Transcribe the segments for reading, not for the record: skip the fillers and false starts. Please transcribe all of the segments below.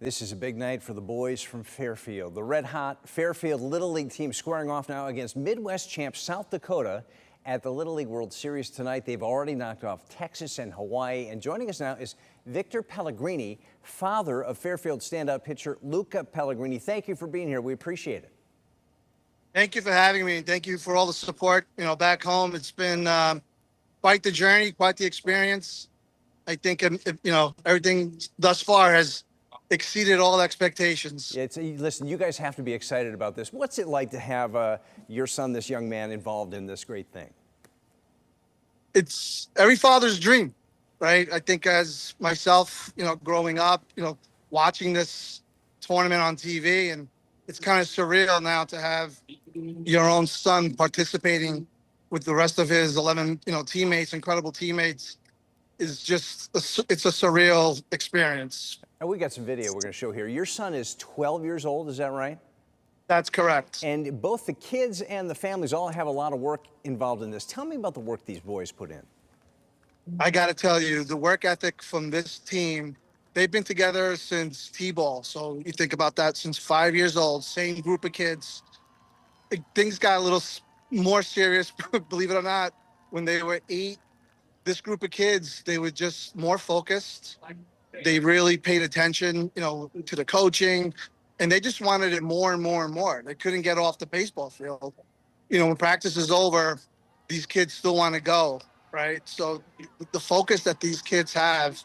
This is a big night for the boys from Fairfield. The red-hot Fairfield Little League team squaring off now against Midwest champs South Dakota at the Little League World Series tonight. They've already knocked off Texas and Hawaii. And joining us now is Victor Pellegrini, father of Fairfield standout pitcher Luca Pellegrini. Thank you for being here. We appreciate it. Thank you for having me. Thank you for all the support. Back home, it's been quite the journey, quite the experience. I think, everything thus far has exceeded all expectations. Yeah, listen, you guys have to be excited about this. What's it like to have your son, this young man, involved in this great thing? It's every father's dream, right? I think as myself, growing up, watching this tournament on TV, and it's kind of surreal now to have your own son participating with the rest of his 11, teammates, incredible teammates, is just, it's a surreal experience. And we got some video we're going to show here. Your son is 12 years old, is that right? That's correct. And both the kids and the families all have a lot of work involved in this. Tell me about the work these boys put in. I got to tell you, the work ethic from this team, they've been together since T-ball. So you think about that, since 5 years old, same group of kids. Things got a little more serious, believe it or not, when they were 8. This group of kids, they were just more focused. They really paid attention, to the coaching, and they just wanted it more and more and more. They couldn't get off the baseball field. When practice is over, these kids still want to go, right? So the focus that these kids have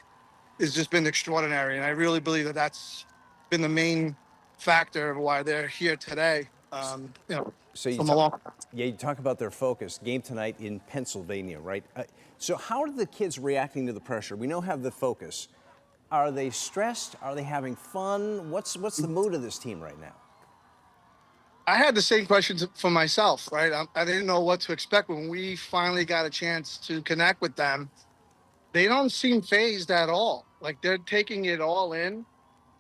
has just been extraordinary, and I really believe that that's been the main factor of why they're here today. So you talk about their focus. Game tonight in Pennsylvania, right? So how are the kids reacting to the pressure? We know have the focus. Are they stressed? Are they having fun? What's the mood of this team right now? I had the same questions for myself, right? I didn't know what to expect when we finally got a chance to connect with them. They don't seem fazed at all. Like, they're taking it all in.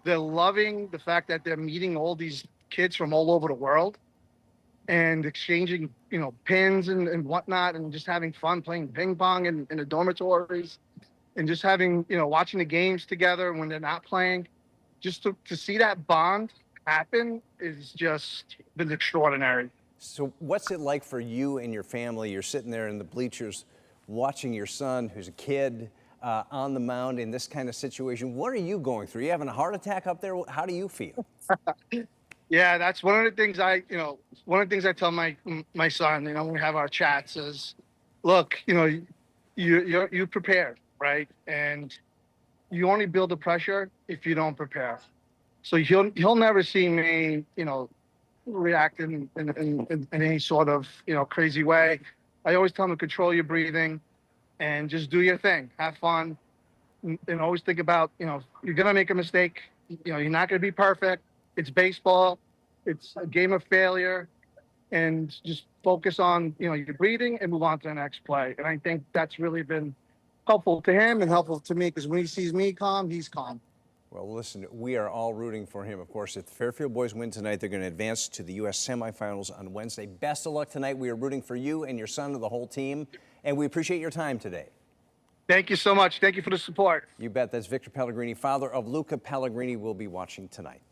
They're loving the fact that they're meeting all these kids from all over the world and exchanging, pins and whatnot, and just having fun playing ping pong in the dormitories, and just having, watching the games together when they're not playing. Just to see that bond happen is just been extraordinary. So what's it like for you and your family? You're sitting there in the bleachers watching your son, who's a kid, on the mound in this kind of situation. What are you going through? You having a heart attack up there? How do you feel? Yeah, that's one of the things I tell my son, when we have our chats is, look, you prepared, right? And you only build the pressure if you don't prepare. So he'll never see me, react in any sort of, crazy way. I always tell him to control your breathing and just do your thing, have fun, and always think about, you're gonna make a mistake. You're not gonna be perfect. It's baseball. It's a game of failure, and just focus on, your breathing and move on to the next play. And I think that's really been helpful to him and helpful to me, because when he sees me calm, he's calm. Well, listen, we are all rooting for him. Of course, if the Fairfield boys win tonight, they're going to advance to the U.S. semifinals on Wednesday. Best of luck tonight. We are rooting for you and your son and the whole team, and we appreciate your time today. Thank you so much. Thank you for the support. You bet. That's Victor Pellegrini, father of Luca Pellegrini. We'll be watching tonight.